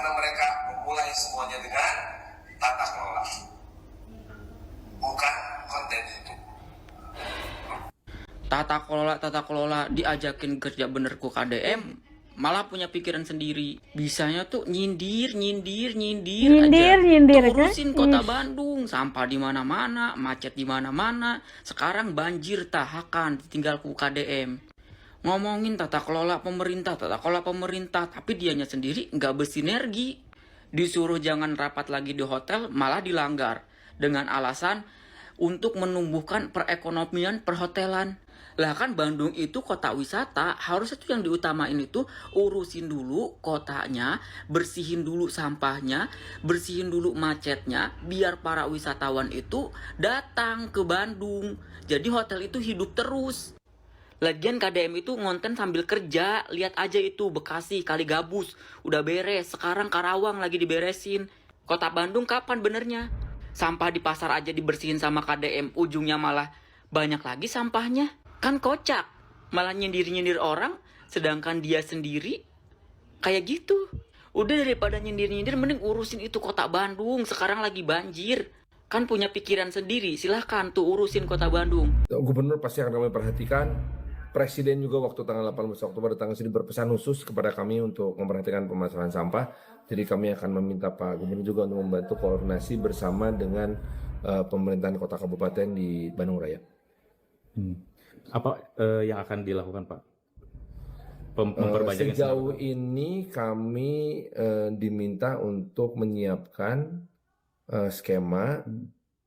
karena mereka memulai semuanya dengan tata kelola, bukan konten itu. Tata kelola diajakin kerja bener ku KDM, malah punya pikiran sendiri. Bisanya tuh nyindir aja. Tuh urusin kota Bandung, sampah di mana-mana, macet di mana-mana. Sekarang banjir tahakan, tinggal ku KDM. Ngomongin tata kelola pemerintah, tapi dianya sendiri nggak bersinergi. Disuruh jangan rapat lagi di hotel, malah dilanggar dengan alasan untuk menumbuhkan perekonomian perhotelan. Lah kan Bandung itu kota wisata, harusnya tuh yang diutamain itu urusin dulu kotanya, bersihin dulu sampahnya, bersihin dulu macetnya, biar para wisatawan itu datang ke Bandung. Jadi hotel itu hidup terus. Lagian KDM itu ngonten sambil kerja, lihat aja itu Bekasi, Kaligabus, udah beres, sekarang Karawang lagi diberesin. Kota Bandung kapan benernya? Sampah di pasar aja dibersihin sama KDM, ujungnya malah banyak lagi sampahnya. Kan kocak, malah nyindir-nyindir orang, sedangkan dia sendiri kayak gitu. Udah daripada nyindir-nyindir, mending urusin itu kota Bandung, sekarang lagi banjir. Kan punya pikiran sendiri, silahkan tuh urusin kota Bandung. Gubernur pasti akan kami perhatikan. Presiden juga waktu tanggal 18 Oktober datang ke sini berpesan khusus kepada kami untuk memperhatikan permasalahan sampah. Jadi kami akan meminta Pak Gubernur juga untuk membantu koordinasi bersama dengan pemerintahan kota kabupaten di Bandung Raya. Apa yang akan dilakukan Pak? Memperbanyak sejauh ini kami diminta untuk menyiapkan skema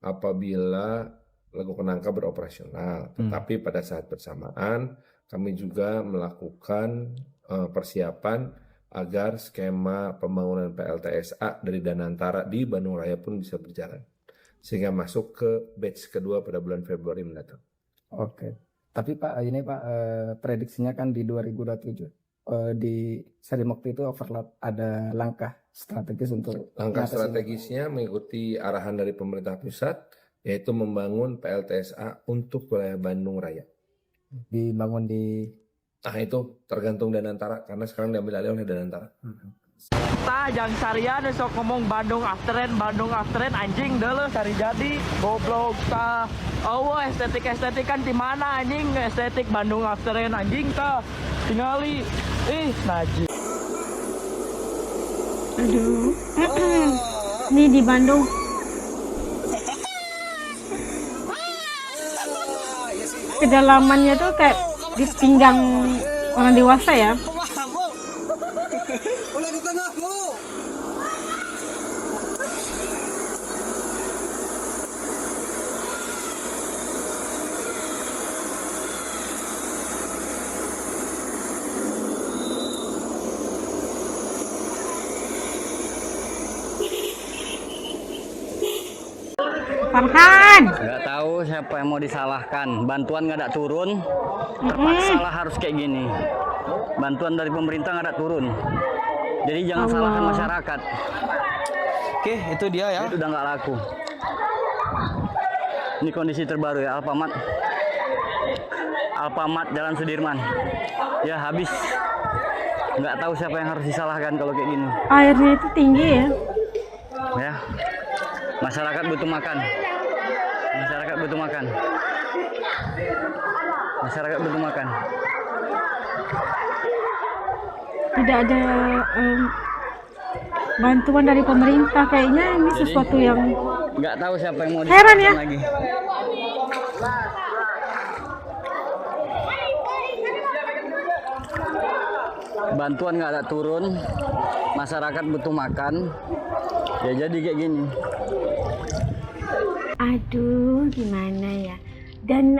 apabila Lagu Kenangka beroperasional, tetapi pada saat bersamaan kami juga melakukan persiapan agar skema pembangunan PLTSA dari Danantara di Bandung Raya pun bisa berjalan sehingga masuk ke batch kedua pada bulan Februari mendatang. Oke, tapi Pak ini Pak prediksinya kan di 2027 di Sarimukti itu overlap, ada langkah strategis untuk strategisnya mengikuti arahan dari pemerintah pusat, yaitu membangun PLTSA untuk wilayah Bandung Raya. Dibangun di... Nah itu tergantung Danantara, karena sekarang diambil alih oleh Danantara. Jang sarian sok ngomong Bandung afteren anjing deh cari jadi goblok ta. Oh estetik kan di mana anjing, estetik Bandung afteren anjing ta. Tingali najis. Aduh. Ini di Bandung. Kedalamannya tuh kayak di pinggang orang dewasa ya. Farhan. Nggak tahu siapa yang mau disalahkan. Bantuan nggak ada turun, terpaksa lah harus kayak gini. Bantuan dari pemerintah nggak ada turun. Jadi jangan salahkan masyarakat. Oke, itu dia ya. Itu udah nggak laku. Ini kondisi terbaru ya, Alfamart Jalan Sudirman. Ya habis. Nggak tahu siapa yang harus disalahkan kalau kayak gini. Airnya itu tinggi ya. Ya. Masyarakat butuh makan. Tidak ada bantuan dari pemerintah, kayaknya ini sesuatu yang nggak tahu siapa yang mau heran ya lagi. Bantuan nggak ada turun, masyarakat butuh makan, ya jadi kayak gini. Aduh, gimana ya? Dan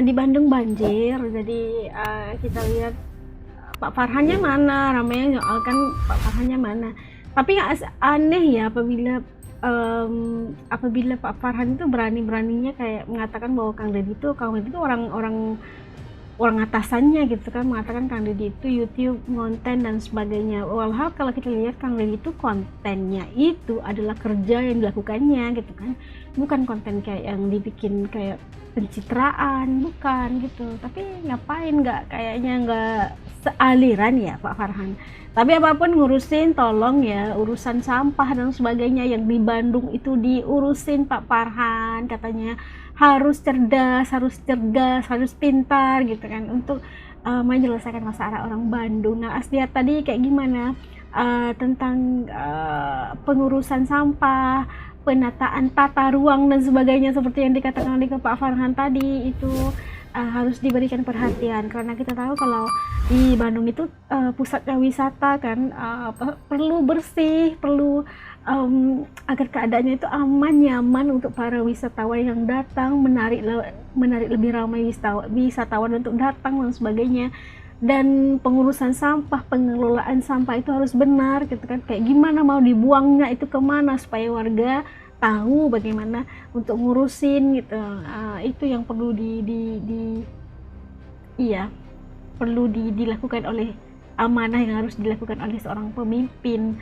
di Bandung banjir, jadi kita lihat Pak Farhannya mana, ramainya soal kan Pak Farhannya mana. Tapi aneh ya apabila Pak Farhan itu berani-beraninya kayak mengatakan bahwa Kang Deddy itu orang atasannya gitu kan, mengatakan Kang Deddy itu YouTube, konten dan sebagainya. Walau kalau kita lihat Kang Deddy itu kontennya itu adalah kerja yang dilakukannya gitu kan, bukan konten kayak yang dibikin kayak pencitraan, bukan gitu. Tapi ngapain nggak sealiran ya Pak Farhan. Tapi apapun ngurusin, tolong ya urusan sampah dan sebagainya yang di Bandung itu diurusin Pak Farhan, katanya harus cerdas, harus pintar gitu kan untuk menyelesaikan masalah orang Bandung. Nah, Asdiat tadi kayak gimana tentang pengurusan sampah, penataan tata ruang dan sebagainya seperti yang dikatakan oleh Pak Farhan tadi itu harus diberikan perhatian, karena kita tahu kalau di Bandung itu pusatnya wisata kan, perlu bersih, perlu agar keadaannya itu aman, nyaman untuk para wisatawan yang datang, menarik lebih ramai wisatawan untuk datang dan sebagainya. Dan pengurusan sampah, pengelolaan sampah itu harus benar gitu kan, kayak gimana mau dibuangnya itu kemana supaya warga tahu bagaimana untuk ngurusin gitu. Itu yang perlu dilakukan oleh amanah yang harus dilakukan oleh seorang pemimpin.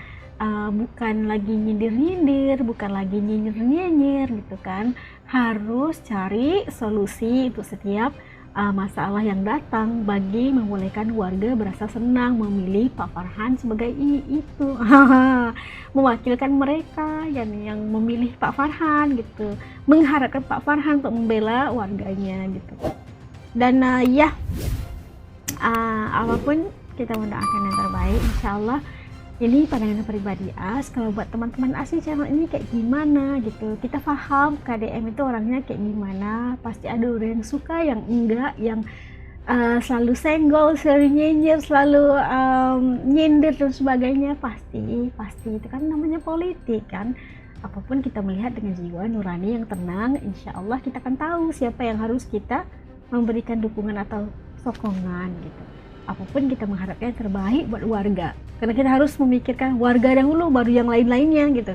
Bukan lagi nyindir-nyindir, bukan lagi nyinyir-nyinyir gitu kan, harus cari solusi untuk setiap masalah yang datang bagi membolehkan warga berasa senang memilih Pak Farhan sebagai itu mewakilkan mereka yang memilih Pak Farhan gitu, mengharapkan Pak Farhan untuk membela warganya gitu. Dan apapun kita mendoakan yang terbaik, insyaallah. Ini pandangan pribadi As, kalau buat teman-teman As channel ini kayak gimana gitu, kita paham KDM itu orangnya kayak gimana, pasti ada orang yang suka, yang enggak, yang selalu senggol, selalu nyinyir, selalu nyindir dan sebagainya, pasti itu kan namanya politik kan. Apapun kita melihat dengan jiwa nurani yang tenang, insya Allah kita akan tahu siapa yang harus kita memberikan dukungan atau sokongan gitu. Apapun kita mengharapkan yang terbaik buat warga, karena kita harus memikirkan warga dahulu baru yang lain-lainnya gitu.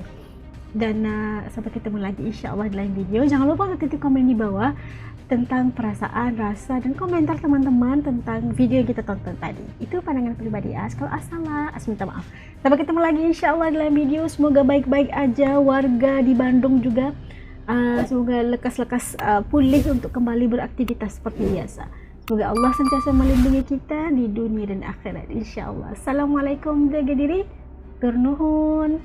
Dan sampai ketemu lagi insya Allah di lain video. Jangan lupa untuk ketik komen di bawah tentang perasaan, rasa, dan komentar teman-teman tentang video yang kita tonton tadi. Itu pandangan pribadi As. Kalau As salah, As minta maaf. Sampai ketemu lagi insya Allah di lain video. Semoga baik-baik aja warga di Bandung juga. Semoga lekas-lekas pulih untuk kembali beraktivitas seperti biasa. Semoga Allah sentiasa melindungi kita di dunia dan akhirat insya Allah. Assalamualaikum, jaga diri, tur nuhun.